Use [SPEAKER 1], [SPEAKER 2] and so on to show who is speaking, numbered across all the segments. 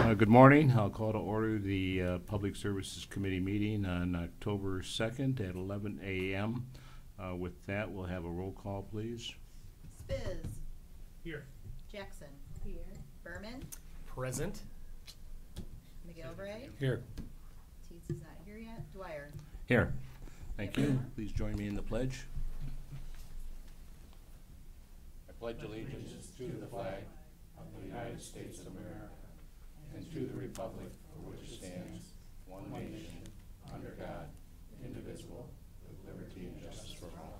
[SPEAKER 1] Good morning. I'll call to order the Public Services Committee meeting on October 2nd at 11 a.m. With that, we'll have a roll call, please.
[SPEAKER 2] Spiz.
[SPEAKER 3] Here.
[SPEAKER 2] Jackson. Here. Berman.
[SPEAKER 4] Present.
[SPEAKER 2] McGilvray.
[SPEAKER 1] Here.
[SPEAKER 2] Teets is not here yet. Dwyer.
[SPEAKER 1] Here. Thank you. Please join me in the pledge. I pledge allegiance to the flag of the United States of America and to the republic for which it stands, one nation, under God, indivisible, with liberty and justice for all.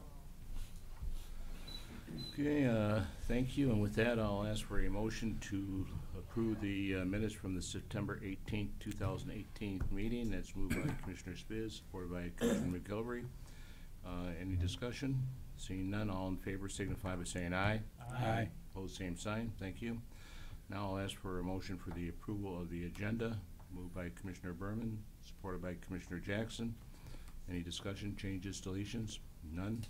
[SPEAKER 1] Okay, thank you. And with that, I'll ask for a motion to approve the minutes from the September 18th, 2018 meeting. That's moved by Commissioner Spiz, supported by Commissioner McGilvray. Any discussion? Seeing none, all in favor signify by saying aye.
[SPEAKER 3] Aye.
[SPEAKER 1] Opposed, same sign. Thank you. Now I'll ask for a motion for the approval of the agenda, moved by Commissioner Berman, supported by Commissioner Jackson. Any discussion, changes, deletions? None.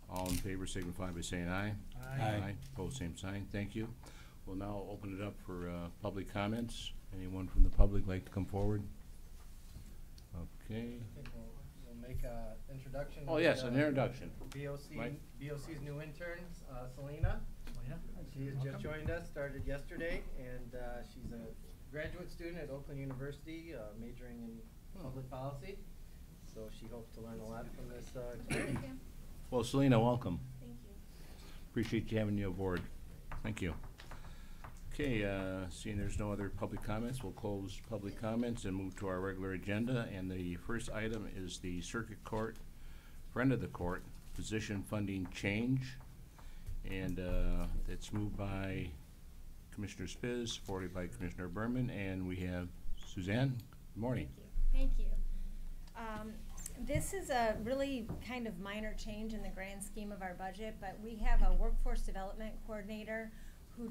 [SPEAKER 1] All in favor signify by saying aye.
[SPEAKER 3] Aye.
[SPEAKER 1] Opposed, same sign. Thank you. We'll now open it up for public comments. Anyone from the public like to come forward? Okay.
[SPEAKER 4] I think we'll make an introduction.
[SPEAKER 1] Oh, yes, an introduction. Mike?
[SPEAKER 4] BOC's new intern, Selena. She has just joined us, started yesterday, and she's a graduate student at Oakland University, majoring in public policy. So she hopes to learn a lot from this experience.
[SPEAKER 1] Well, Selena, welcome.
[SPEAKER 5] Thank you.
[SPEAKER 1] Appreciate you having you aboard. Thank you. Okay, seeing there's no other public comments, we'll close public comments and move to our regular agenda. And the first item is the Circuit Court, Friend of the Court, position funding change. And it's moved by Commissioner Spiz, supported by Commissioner Berman, and we have Suzanne. Good morning.
[SPEAKER 5] Thank you. This is a really kind of minor change in the grand scheme of our budget, but we have a workforce development coordinator who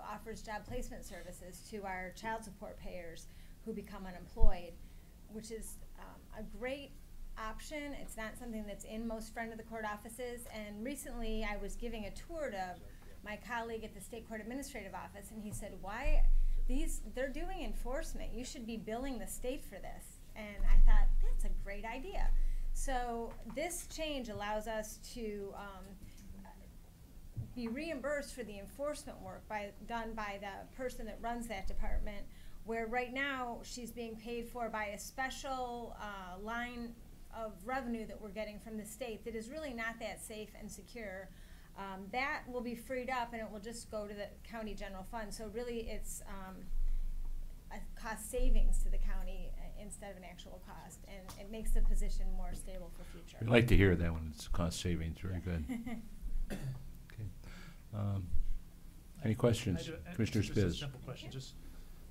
[SPEAKER 5] offers job placement services to our child support payers who become unemployed, which is a great option. It's not something that's in most Friend of the Court offices, and recently I was giving a tour to my colleague at the State Court Administrative Office, and he said, why they're doing enforcement, you should be billing the state for this. And I thought, that's a great idea. So this change allows us to be reimbursed for the enforcement work done by the person that runs that department, where right now she's being paid for by a special line of revenue that we're getting from the state that is really not that safe and secure. That will be freed up and it will just go to the county general fund. So really it's a cost savings to the county instead of an actual cost, and it makes the position more stable for future.
[SPEAKER 1] We'd like to hear that one. It's cost savings. Very good. Okay. Any questions? Commissioner
[SPEAKER 3] Just a
[SPEAKER 1] Spiz.
[SPEAKER 3] simple question. Just,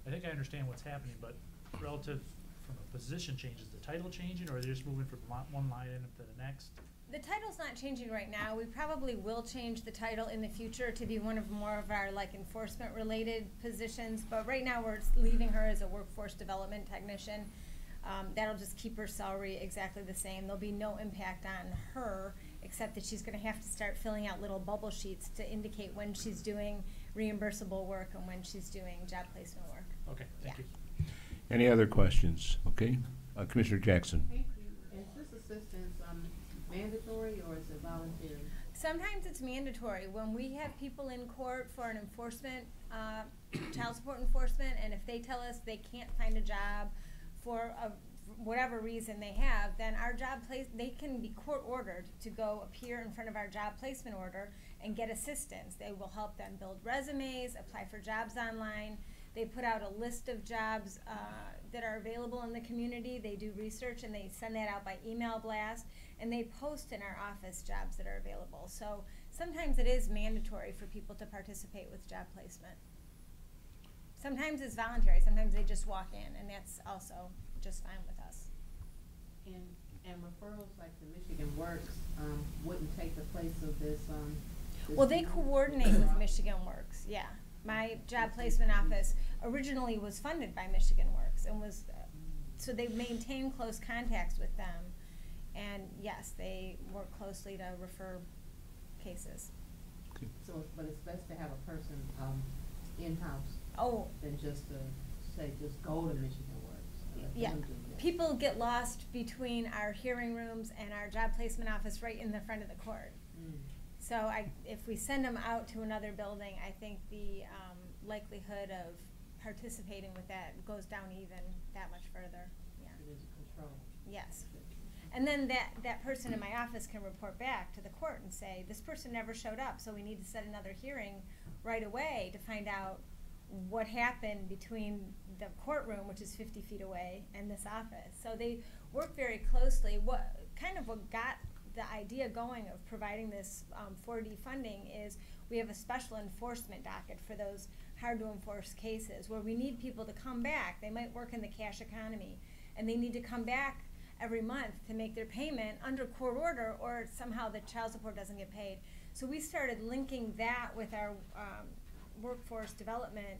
[SPEAKER 3] I think I understand what's happening, but relative from a position change, is the title changing, or are they just moving from one line item to the next?
[SPEAKER 5] The title's not changing right now. We probably will change the title in the future to be one of more of our like enforcement related positions, but right now we're leaving her as a workforce development technician. That'll just keep her salary exactly the same. There'll be no impact on her, except that she's gonna have to start filling out little bubble sheets to indicate when she's doing reimbursable work and when she's doing job placement work.
[SPEAKER 3] Okay, thank
[SPEAKER 5] Yeah.
[SPEAKER 3] you.
[SPEAKER 1] Any other questions? Okay. Commissioner Jackson.
[SPEAKER 6] Thank you. Is this assistance mandatory or is it voluntary?
[SPEAKER 5] Sometimes it's mandatory. When we have people in court for an enforcement, child support enforcement, and if they tell us they can't find a job for whatever reason they have, then our they can be court ordered to go appear in front of our job placement order and get assistance. They will help them build resumes, apply for jobs online. They put out a list of jobs that are available in the community. They do research and they send that out by email blast, and they post in our office jobs that are available. So sometimes it is mandatory for people to participate with job placement. Sometimes it's voluntary. Sometimes they just walk in, and that's also just fine with us.
[SPEAKER 6] And referrals like the Michigan Works wouldn't take the place of this.
[SPEAKER 5] Well, they coordinate with Michigan Works, yeah. My job placement office originally was funded by Michigan Works and was, so they maintain close contacts with them. And yes, they work closely to refer cases.
[SPEAKER 6] So, but it's best to have a person in-house
[SPEAKER 5] Oh,
[SPEAKER 6] than just a say just go to Michigan Works. Let
[SPEAKER 5] Yeah,
[SPEAKER 6] them do this.
[SPEAKER 5] people get lost between our hearing rooms and our job placement office right in the front of the court.
[SPEAKER 6] Mm.
[SPEAKER 5] So if we send them out to another building, I think the likelihood of participating with that goes down even that much further, yeah.
[SPEAKER 6] It is control.
[SPEAKER 5] Yes. And then that person in my office can report back to the court and say, this person never showed up, so we need to set another hearing right away to find out what happened between the courtroom, which is 50 feet away, and this office. So they work very closely. What got the idea going of providing this 4D funding is we have a special enforcement docket for those hard to enforce cases where we need people to come back. They might work in the cash economy, and they need to come back every month to make their payment under court order, or somehow the child support doesn't get paid. So we started linking that with our workforce development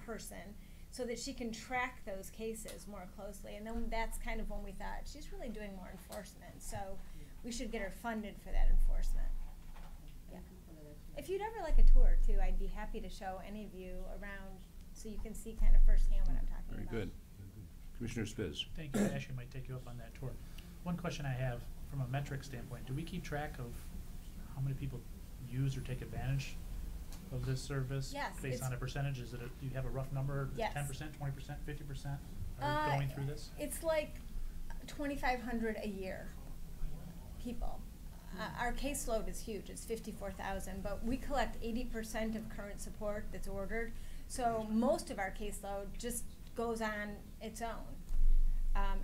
[SPEAKER 5] person so that she can track those cases more closely. And then that's kind of when we thought, she's really doing more enforcement, so we should get her funded for that enforcement. Yeah.
[SPEAKER 6] Thank you for that.
[SPEAKER 5] If you'd ever like a tour too, I'd be happy to show any of you around so you can see kind of firsthand what I'm talking
[SPEAKER 1] Very
[SPEAKER 5] about.
[SPEAKER 1] good. Commissioner Spiz.
[SPEAKER 3] Thank you. Ashley might take you up on that tour. One question I have from a metric standpoint, do we keep track of how many people use or take advantage of this service?
[SPEAKER 5] Yes,
[SPEAKER 3] Based
[SPEAKER 5] it's-
[SPEAKER 3] on a percentage? Do you have a rough number?
[SPEAKER 5] Yes.
[SPEAKER 3] 10%, 20%, 50% are going through this?
[SPEAKER 5] It's like 2,500 a year people. Our caseload is huge, it's 54,000, but we collect 80% of current support that's ordered. So most of our caseload just goes on its own.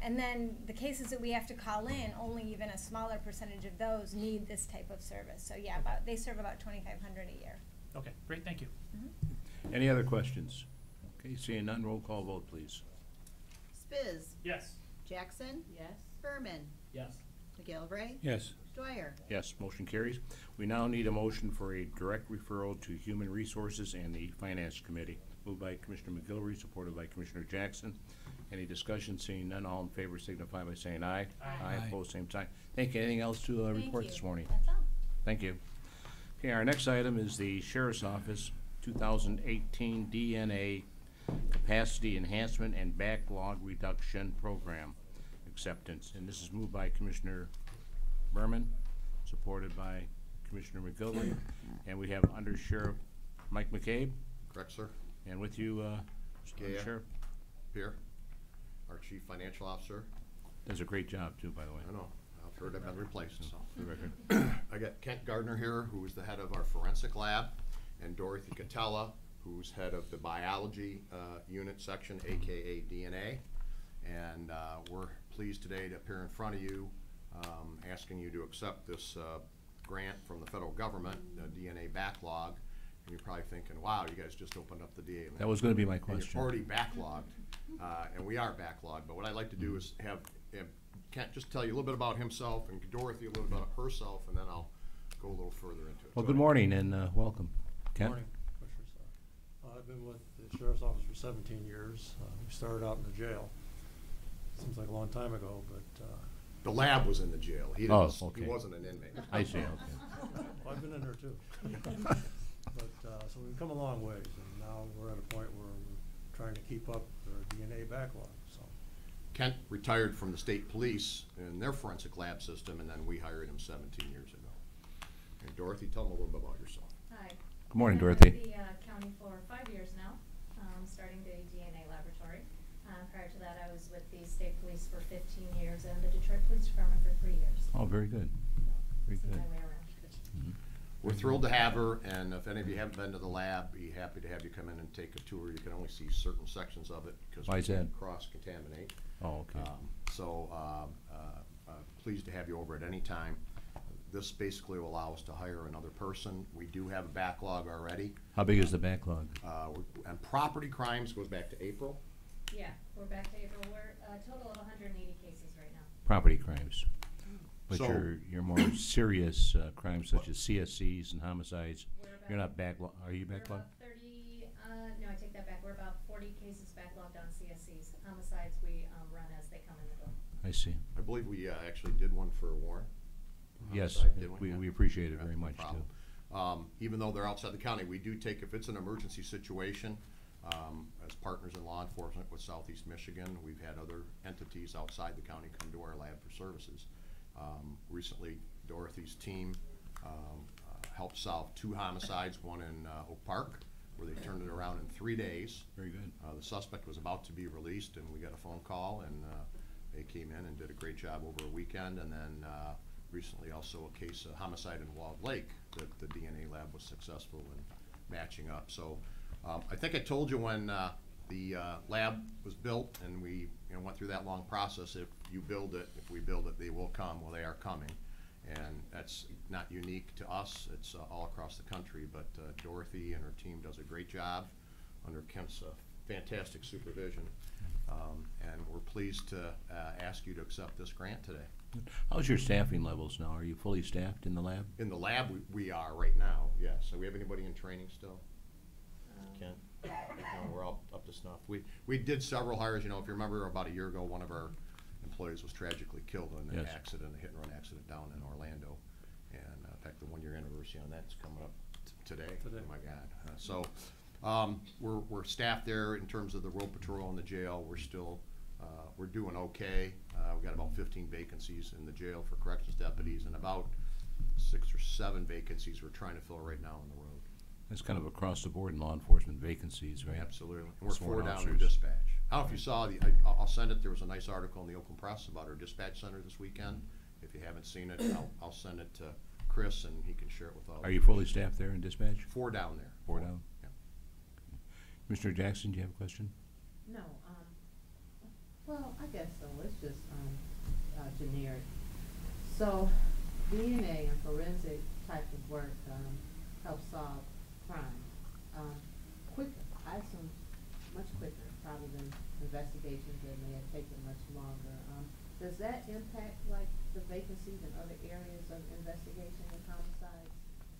[SPEAKER 5] And then the cases that we have to call in, only even a smaller percentage of those need this type of service. So yeah, they serve about 2,500 a year.
[SPEAKER 3] Okay, great, thank you.
[SPEAKER 1] Any other questions? Okay, seeing none, roll call vote, please.
[SPEAKER 2] Spiz,
[SPEAKER 3] Yes.
[SPEAKER 2] Jackson,
[SPEAKER 6] Yes.
[SPEAKER 2] Berman,
[SPEAKER 3] Yes.
[SPEAKER 2] McGilvray,
[SPEAKER 1] Yes.
[SPEAKER 2] Dwyer.
[SPEAKER 1] Yes, motion carries. We now need a motion for a direct referral to Human Resources and the Finance Committee. Moved by Commissioner McGilvery, supported by Commissioner Jackson. Any discussion? Seeing none, all in favor signify by saying aye.
[SPEAKER 3] Aye.
[SPEAKER 1] Opposed, same sign. Thank you. Anything else to
[SPEAKER 5] Thank
[SPEAKER 1] report
[SPEAKER 5] you.
[SPEAKER 1] this morning?
[SPEAKER 5] That's all.
[SPEAKER 1] Thank you. Okay, our next item is the Sheriff's Office 2018 DNA Capacity Enhancement and Backlog Reduction Program Acceptance. And this is moved by Commissioner Berman, supported by Commissioner McGilvery. And we have Under Sheriff Mike McCabe,
[SPEAKER 7] Correct, sir.
[SPEAKER 1] and with you,
[SPEAKER 7] Gaia.
[SPEAKER 1] Sheriff.
[SPEAKER 7] Here, our chief financial officer.
[SPEAKER 1] Does a great job too, by the way.
[SPEAKER 7] I know, I've heard I've been replaced, so.
[SPEAKER 1] For the record.
[SPEAKER 7] I got Kent Gardner here, who is the head of our forensic lab, and Dorothy Catella, who's head of the biology unit section, AKA DNA. And we're pleased today to appear in front of you, asking you to accept this grant from the federal government, the DNA backlog. And you're probably thinking, wow, you guys just opened up the DA.
[SPEAKER 1] That was gonna be my
[SPEAKER 7] And
[SPEAKER 1] question.
[SPEAKER 7] you're already backlogged, and we are backlogged, but what I'd like to do is have Kent just tell you a little bit about himself and Dorothy a little bit about herself, and then I'll go a little further into it.
[SPEAKER 1] Well,
[SPEAKER 7] Go
[SPEAKER 1] good
[SPEAKER 7] ahead.
[SPEAKER 1] morning and welcome.
[SPEAKER 8] Good
[SPEAKER 1] Kent?
[SPEAKER 8] morning, Commissioner Starr. I've been with the Sheriff's Office for 17 years. We started out in the jail. Seems like a long time ago, but
[SPEAKER 7] The lab was in the jail. He
[SPEAKER 1] Oh,
[SPEAKER 7] didn't,
[SPEAKER 1] okay.
[SPEAKER 7] he wasn't an inmate.
[SPEAKER 1] I see, okay.
[SPEAKER 8] well, I've been in there too. But so we've come a long ways, and now we're at a point where we're trying to keep up our DNA backlog. So
[SPEAKER 7] Kent retired from the state police in their forensic lab system, and then we hired him 17 years ago. And Dorothy, tell them a little bit about yourself.
[SPEAKER 9] Hi.
[SPEAKER 1] Good morning,
[SPEAKER 9] I've
[SPEAKER 1] Dorothy.
[SPEAKER 9] been with the county for 5 years now, starting the DNA laboratory. Prior to that, I was with the state police for 15 years and the Detroit Police Department for 3 years.
[SPEAKER 1] Oh, very good. Very
[SPEAKER 9] See
[SPEAKER 1] good.
[SPEAKER 9] my way around.
[SPEAKER 7] We're thrilled to have her, and if any of you haven't been to the lab, be happy to have you come in and take a tour. You can only see certain sections of it because
[SPEAKER 1] Why
[SPEAKER 7] we
[SPEAKER 1] is that?
[SPEAKER 7] can't cross-contaminate.
[SPEAKER 1] Oh, okay.
[SPEAKER 7] Pleased to have you over at any time. This basically will allow us to hire another person. We do have a backlog already.
[SPEAKER 1] How big is the backlog?
[SPEAKER 7] And property crimes goes back to April.
[SPEAKER 9] Yeah, we're back to April. We're a total of 180 cases right now.
[SPEAKER 1] Property crimes. But
[SPEAKER 7] So-
[SPEAKER 1] your more serious crimes such as CSCs and homicides,
[SPEAKER 9] We're about,
[SPEAKER 1] you're not backlog, are you
[SPEAKER 9] we're
[SPEAKER 1] backlogged?
[SPEAKER 9] about 30, no, I take that back. We're about 40 cases backlogged on CSCs. Homicides, we run as they come in the door.
[SPEAKER 1] I see.
[SPEAKER 7] I believe we actually did one for Warren.
[SPEAKER 1] Yes,
[SPEAKER 7] Homicide, did
[SPEAKER 1] we
[SPEAKER 7] Yeah.
[SPEAKER 1] appreciate it
[SPEAKER 7] Yeah,
[SPEAKER 1] very
[SPEAKER 7] no
[SPEAKER 1] much too.
[SPEAKER 7] problem. Even though they're outside the county, we do take, if it's an emergency situation, As partners in law enforcement with Southeast Michigan, we've had other entities outside the county come to our lab for services. Recently, Dorothy's team helped solve 2 homicides, one in Oak Park, where they turned it around in 3 days.
[SPEAKER 1] Very good.
[SPEAKER 7] The suspect was about to be released, and we got a phone call, and they came in and did a great job over a weekend. And then recently also a case of homicide in Walled Lake that the DNA lab was successful in matching up. So I think I told you when the lab was built and we went through that long process, if you build it, if we build it, they will come. Well, they are coming. And that's not unique to us, it's all across the country, but Dorothy and her team does a great job under Kent's fantastic supervision. And we're pleased to ask you to accept this grant today.
[SPEAKER 1] How's your staffing levels now? Are you fully staffed in the lab?
[SPEAKER 7] In the lab, we are right now, yes. So we have anybody in training still? Kent? No, we're all up to snuff. We did several hires, if you remember about a year ago, one of our employees was tragically killed in an accident, a hit-and-run accident down in Orlando. And in fact, the 1-year anniversary on that's coming up today. Oh my God. We're staffed there in terms of the road patrol and the jail. We're still, we're doing okay. We've got about 15 vacancies in the jail for corrections deputies and about 6 or 7 vacancies we're trying to fill right now on the road.
[SPEAKER 1] That's kind of across the board in law enforcement vacancies, right?
[SPEAKER 7] Absolutely. And we're
[SPEAKER 1] Sworn
[SPEAKER 7] 4 down in
[SPEAKER 1] officers.
[SPEAKER 7] dispatch. I don't know if you saw I'll send it. There was a nice article in the Oakland Press about our dispatch center this weekend. If you haven't seen it, I'll send it to Chris and he can share it with all.
[SPEAKER 1] Are you fully staffed there in dispatch?
[SPEAKER 7] 4 down there.
[SPEAKER 1] 4 down?
[SPEAKER 7] Yeah.
[SPEAKER 1] Commissioner Jackson, do you have a question?
[SPEAKER 6] No, well, I guess so, it's just, generic. So, DNA and forensic type of work, helps solve crime, quicker, I assume, much quicker, probably than investigations that may have taken much longer. Does that impact, like, the vacancies in other areas of investigation and homicides?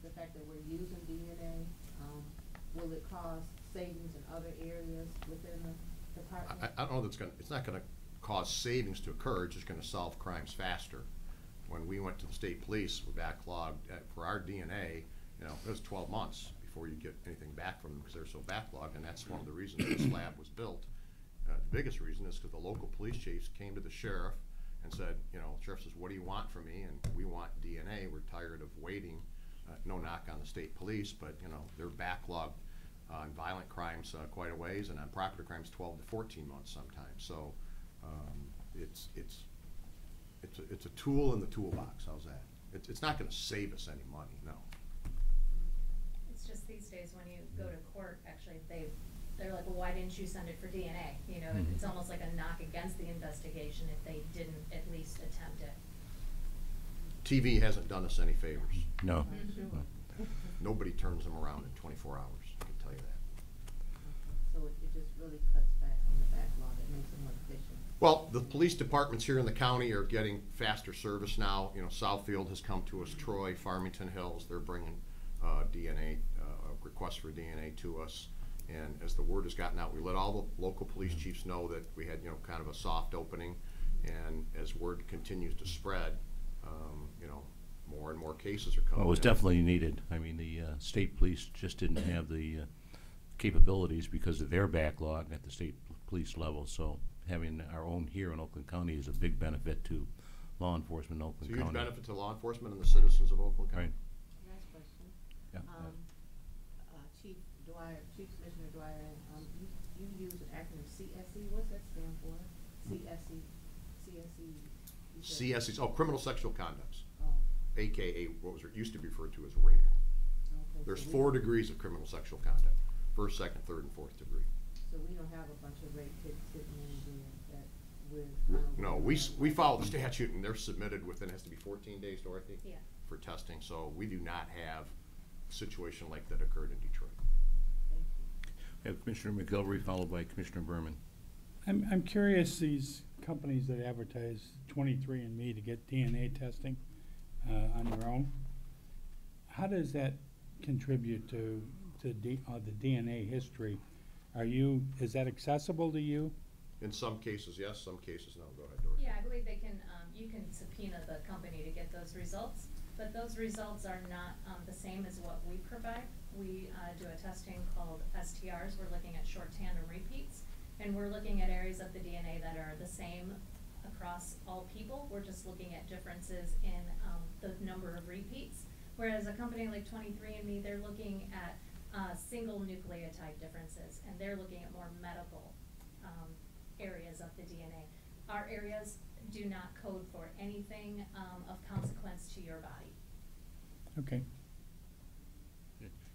[SPEAKER 6] The fact that we're using DNA, will it cause savings in other areas within the department?
[SPEAKER 7] I don't know that it's not gonna cause savings to occur, it's just gonna solve crimes faster. When we went to the state police, we're backlogged for our DNA, it was 12 months before you get anything back from them because they're so backlogged, and that's one of the reasons this lab was built. The biggest reason is because the local police chiefs came to the sheriff and said, the sheriff says, what do you want from me? And we want DNA, we're tired of waiting. No knock on the state police, but they're backlogged on violent crimes quite a ways, and on property crimes 12 to 14 months sometimes. So it's a tool in the toolbox. How's that? It's not going to save us any money, no.
[SPEAKER 9] It's just these days when you go to court, actually, they're like, well, why didn't you send it for DNA? It's almost like a knock against the investigation if they didn't at least attempt it.
[SPEAKER 7] TV hasn't done us any favors.
[SPEAKER 1] No.
[SPEAKER 7] Nobody turns them around in 24 hours, I can tell you that.
[SPEAKER 6] So it just really cuts back on the backlog, it makes it more efficient.
[SPEAKER 7] Well, the police departments here in the county are getting faster service now. Southfield has come to us, Troy, Farmington Hills, they're bringing DNA, requests for DNA to us. And as the word has gotten out, we let all the local police chiefs know that we had, kind of a soft opening. And as word continues to spread, more and more cases are coming
[SPEAKER 1] Well, it was
[SPEAKER 7] in.
[SPEAKER 1] definitely needed. I mean, the state police just didn't have the capabilities because of their backlog at the state police level. So having our own here in Oakland County is a big benefit to law enforcement in Oakland
[SPEAKER 7] It's a
[SPEAKER 1] County.
[SPEAKER 7] huge benefit to law enforcement and the citizens of Oakland County.
[SPEAKER 1] Right.
[SPEAKER 6] Last question.
[SPEAKER 1] Yeah.
[SPEAKER 6] Chief Commissioner Dwyer, you use an acronym CSE, what's that stand for? CSE. you said-
[SPEAKER 7] CSEs, criminal sexual conducts,
[SPEAKER 6] Oh,
[SPEAKER 7] AKA what used to be referred to as rape.
[SPEAKER 6] okay,
[SPEAKER 7] There's
[SPEAKER 6] so
[SPEAKER 7] 4 degrees of criminal sexual conduct: 1st, 2nd, 3rd, and 4th degree.
[SPEAKER 6] So we don't have a bunch of rape kits sitting in there that we're.
[SPEAKER 7] No, we follow the statute, and they're submitted within, it has to be 14 days, Dorothy?
[SPEAKER 9] Yeah.
[SPEAKER 7] For testing, so we do not have a situation like that occurred in Detroit.
[SPEAKER 6] Thank you.
[SPEAKER 1] We have Commissioner McGilvery followed by Commissioner Berman.
[SPEAKER 10] I'm curious, these companies that advertise 23andMe to get DNA testing on their own, how does that contribute to the DNA history? Is that accessible to you?
[SPEAKER 7] In some cases, yes, some cases, no. Go ahead, Dorothy.
[SPEAKER 9] Yeah, I believe they can, you can subpoena the company to get those results, but those results are not the same as what we provide. we do a testing called STRs. We're looking at short tandem repeats, and we're looking at areas of the DNA that are the same across all people. We're just looking at differences in the number of repeats. Whereas a company like 23andMe, they're looking at single nucleotide differences, and they're looking at more medical areas of the DNA. Our areas do not code for anything of consequence to your body.
[SPEAKER 10] Okay.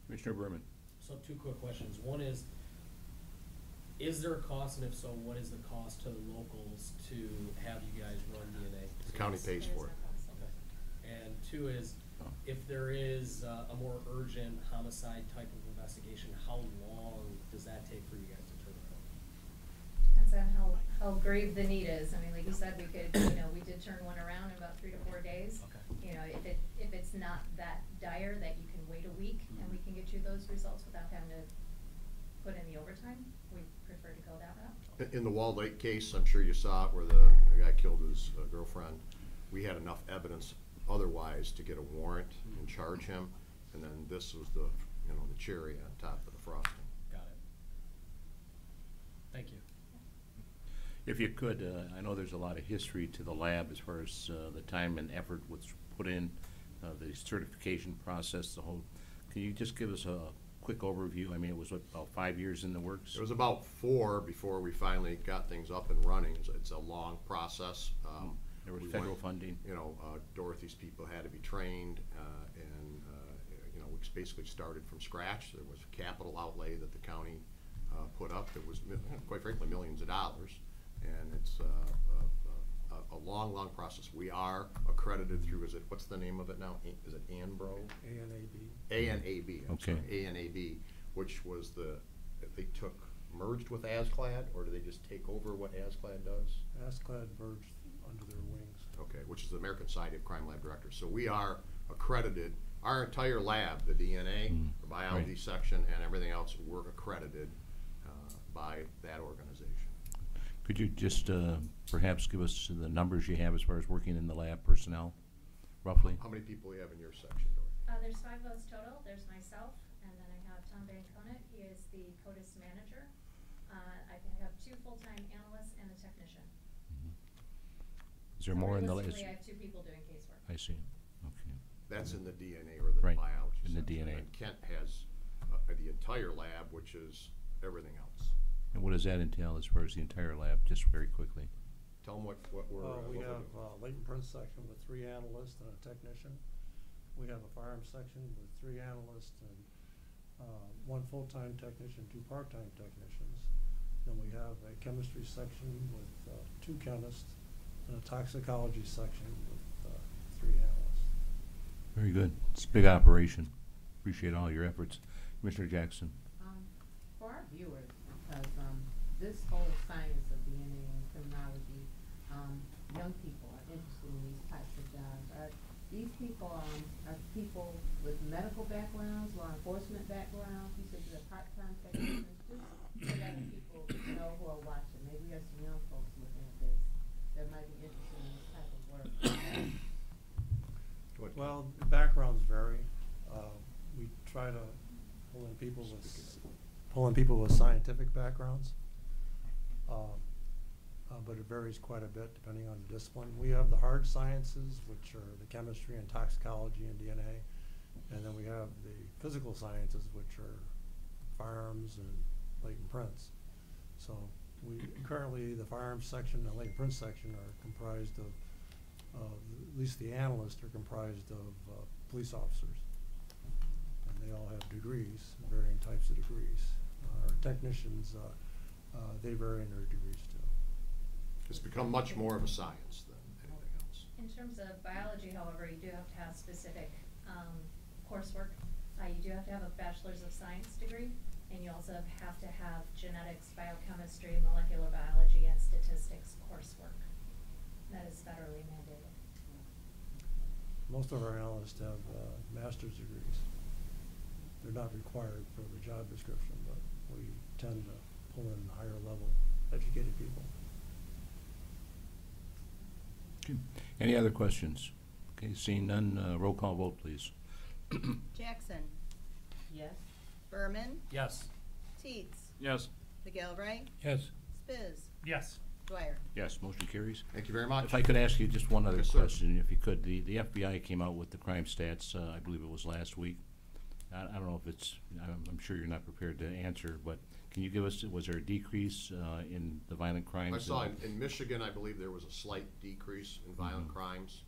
[SPEAKER 1] Commissioner Berman.
[SPEAKER 11] So 2 quick questions. One is there a cost, and if so, what is the cost to the locals to have you guys run DNA?
[SPEAKER 7] The county pays for it.
[SPEAKER 11] Okay. And 2 is, if there is a more urgent homicide type of investigation, how long does that take for you guys to turn around?
[SPEAKER 9] Depends on how grave the need is. I mean, like you said, we could, we did turn one around in about 3 to 4 days.
[SPEAKER 11] Okay.
[SPEAKER 9] If it's not that dire that you can wait a week and we can get you those results without having to put in the overtime, we prefer to go that route.
[SPEAKER 7] In the Wall Lake case, I'm sure you saw it, where the guy killed his girlfriend. We had enough evidence otherwise to get a warrant and charge him, and then this was the cherry on top of the frosting.
[SPEAKER 11] Got it. Thank you.
[SPEAKER 1] If you could, I know there's a lot of history to the lab as far as the time and effort was put in, the certification process, the whole. Can you just give us a quick overview? I mean, it was what, about 5 years in the works?
[SPEAKER 7] It was about 4 before we finally got things up and running. It's a long process.
[SPEAKER 1] There was
[SPEAKER 7] We
[SPEAKER 1] federal
[SPEAKER 7] went-
[SPEAKER 1] funding.
[SPEAKER 7] Dorothy's people had to be trained, and we basically started from scratch. There was capital outlay that the county put up. It was, quite frankly, millions of dollars, and it's a long, long process. We are accredited through, what's the name of it now? Is it ANBRO?
[SPEAKER 8] ANAB.
[SPEAKER 7] ANAB, I'm
[SPEAKER 1] Okay.
[SPEAKER 7] sorry, ANAB, which was they merged with ASCLD, or do they just take over what ASCLD does?
[SPEAKER 8] ASCLD merged under their wings.
[SPEAKER 7] Okay, which is the American Society of Crime Lab Directors. So we are accredited, our entire lab, the DNA, the biology
[SPEAKER 1] right.
[SPEAKER 7] section, and everything else, we're accredited by that organization.
[SPEAKER 1] Could you just perhaps give us the numbers you have as far as working in the lab personnel, roughly?
[SPEAKER 7] How many people you have in your section, Dorothy?
[SPEAKER 9] There's 5 of us total. There's myself, and then I have Tom Bancona. He is the CODIS manager. I have 2 full-time analysts and a technician.
[SPEAKER 1] Is there more in the lab?
[SPEAKER 9] Realistically, I have 2 people doing casework.
[SPEAKER 1] I see. Okay.
[SPEAKER 7] That's in the DNA or the
[SPEAKER 1] Right,
[SPEAKER 7] biology
[SPEAKER 1] in the
[SPEAKER 7] section.
[SPEAKER 1] DNA.
[SPEAKER 7] And Kent has the entire lab, which is everything else.
[SPEAKER 1] And what does that entail as far as the entire lab, just very quickly?
[SPEAKER 7] Tell them what we're
[SPEAKER 8] We
[SPEAKER 7] what we're
[SPEAKER 8] have
[SPEAKER 7] doing.
[SPEAKER 8] Leighton Prince section with 3 analysts and a technician. We have a firearms section with 3 analysts and 1 full-time technician, 2 part-time technicians. Then we have a chemistry section with 2 chemists and a toxicology section with 3 analysts.
[SPEAKER 1] Very good. It's a big operation. Appreciate all your efforts. Commissioner Jackson.
[SPEAKER 6] For our viewers, because this whole science of DNA and criminology, young people are interested in these types of jobs. Are these people are people with medical backgrounds, law enforcement backgrounds? You said you're a part-time technician. Just so that people know who are watching. Maybe we have some young folks looking at this that might be interested in this type of work.
[SPEAKER 7] Go ahead, Ken.
[SPEAKER 8] Well, the backgrounds vary. We try to pull in people with scientific backgrounds, but it varies quite a bit depending on the discipline. We have the hard sciences, which are the chemistry and toxicology and DNA, and then we have the physical sciences, which are firearms and Leighton Prince. So currently the firearms section and Leighton Prince section are comprised of, at least the analysts are comprised of police officers. And they all have degrees, varying types of degrees. Our technicians, they vary in their degrees too.
[SPEAKER 7] It's become much more of a science than anything else.
[SPEAKER 9] In terms of biology, however, you do have to have specific coursework. You do have to have a Bachelor's of Science degree, and you also have to have genetics, biochemistry, molecular biology, and statistics coursework. That is federally mandated.
[SPEAKER 8] Most of our analysts have master's degrees. They're not required for the job description, but we tend to pull in higher level educated people.
[SPEAKER 1] Okay. Any other questions? Okay, seeing none, roll call vote, please.
[SPEAKER 2] Jackson,
[SPEAKER 6] Yes?
[SPEAKER 2] Berman,
[SPEAKER 3] Yes.
[SPEAKER 2] Teets,
[SPEAKER 1] Yes.
[SPEAKER 2] McGilvray,
[SPEAKER 10] Yes.
[SPEAKER 2] Spiz,
[SPEAKER 3] Yes.
[SPEAKER 2] Dwyer.
[SPEAKER 1] Yes, motion carries.
[SPEAKER 7] Thank you very much.
[SPEAKER 1] If I could ask you just one other
[SPEAKER 7] Yes, sir.
[SPEAKER 1] question, if you could. The FBI came out with the crime stats, I believe it was last week. I don't know if it's, I'm sure you're not prepared to answer, but can you give us, was there a decrease in the violent crimes?
[SPEAKER 7] I saw in Michigan, I believe there was a slight decrease in violent crimes.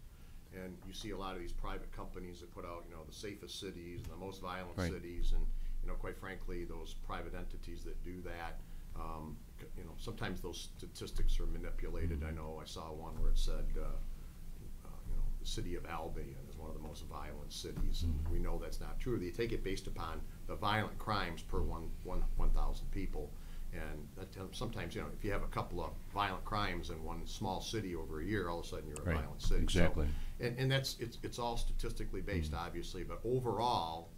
[SPEAKER 7] And you see a lot of these private companies that put out, the safest cities and the most violent
[SPEAKER 1] Right.
[SPEAKER 7] cities. And, quite frankly, those private entities that do that, sometimes those statistics are manipulated. I know I saw one where it said, the city of Albion is one of the most violent cities, and we know that's not true. They take it based upon the violent crimes per 1,000 people, and that sometimes, if you have a couple of violent crimes in one small city over a year, all of a sudden you're a
[SPEAKER 1] Right,
[SPEAKER 7] violent city.
[SPEAKER 1] exactly.
[SPEAKER 7] So, and it's all statistically based, obviously, but overall,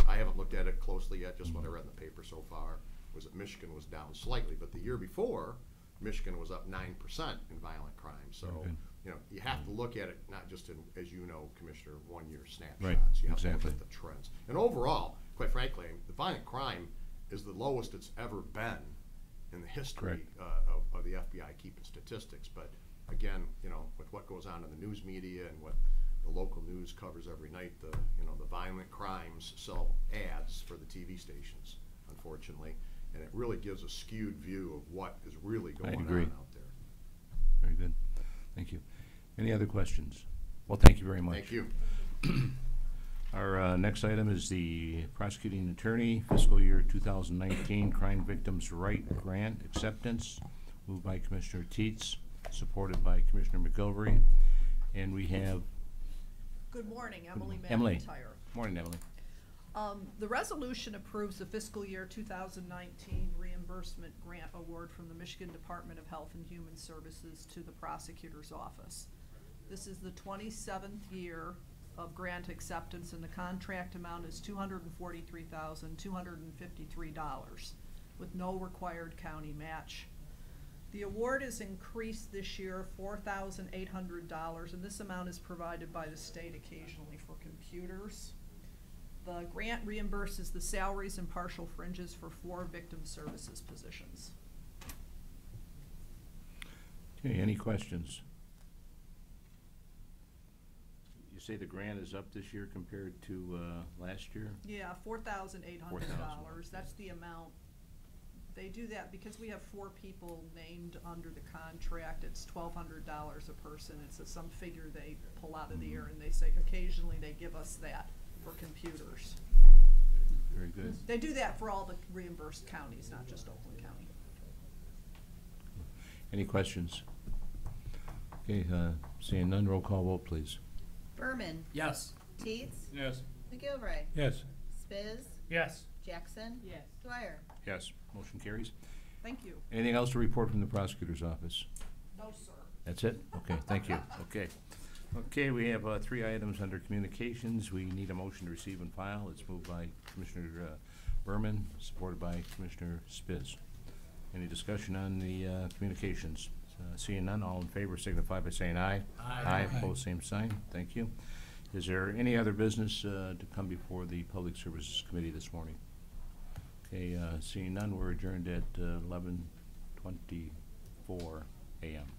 [SPEAKER 7] I haven't looked at it closely yet, just what I read in the paper so far, was that Michigan was down slightly, but the year before, Michigan was up 9% in violent crime. So,
[SPEAKER 1] Very good.
[SPEAKER 7] you have to look at it not just in, as you know, Commissioner, one-year snapshots.
[SPEAKER 1] Right,
[SPEAKER 7] You have
[SPEAKER 1] exactly.
[SPEAKER 7] to look at the trends. And overall, quite frankly, the violent crime is the lowest it's ever been in the history of the FBI keeping statistics. But again, with what goes on in the news media and what the local news covers every night, the violent crimes sell ads for the TV stations, unfortunately. And it really gives a skewed view of what is really going on
[SPEAKER 1] agree.
[SPEAKER 7] out there.
[SPEAKER 1] Very good. Thank you. Any other questions? Well, thank you very much.
[SPEAKER 7] Thank you.
[SPEAKER 1] Our next item is the prosecuting attorney fiscal year 2019 Crime Victims' Right Grant Acceptance, moved by Commissioner Teets, supported by Commissioner McGilvery. And we have
[SPEAKER 12] Good morning, Emily
[SPEAKER 1] Emily.
[SPEAKER 12] McIntyre.
[SPEAKER 1] Morning, Emily.
[SPEAKER 12] The resolution approves the fiscal year 2019 reimbursement grant award from the Michigan Department of Health and Human Services to the prosecutor's office. This is the 27th year of grant acceptance, and the contract amount is $243,253 with no required county match. The award is increased this year $4,800, and this amount is provided by the state occasionally for computers. The grant reimburses the salaries and partial fringes for 4 victim services positions.
[SPEAKER 1] Okay, any questions? You say the grant is up this year compared to last year?
[SPEAKER 12] Yeah, $4,800.
[SPEAKER 1] $4,000.
[SPEAKER 12] That's the amount. They do that because we have 4 people named under the contract. It's $1,200 a person. It's some figure they pull out of the air, and they say occasionally they give us that for computers.
[SPEAKER 1] Very good.
[SPEAKER 12] They do that for all the reimbursed counties, not just Oakland County.
[SPEAKER 1] Any questions? Okay, seeing none, roll call vote, please.
[SPEAKER 2] Berman,
[SPEAKER 3] Yes.
[SPEAKER 2] Teets,
[SPEAKER 3] Yes.
[SPEAKER 2] McGilvray,
[SPEAKER 10] Yes.
[SPEAKER 2] Spiz,
[SPEAKER 3] Yes.
[SPEAKER 2] Jackson,
[SPEAKER 6] Yes.
[SPEAKER 2] Dwyer.
[SPEAKER 1] Yes, motion carries.
[SPEAKER 12] Thank you.
[SPEAKER 1] Anything else to report from the prosecutor's office?
[SPEAKER 12] No, sir.
[SPEAKER 1] That's it? Okay, thank you. Okay. Okay, we have 3 items under communications. We need a motion to receive and file. It's moved by Commissioner Berman, supported by Commissioner Spiz. Any discussion on the communications? Seeing none, all in favor signify by saying aye.
[SPEAKER 3] Aye.
[SPEAKER 1] Aye, opposed, same sign. Thank you. Is there any other business to come before the Public Services Committee this morning? Okay, seeing none, we're adjourned at 11:24 a.m.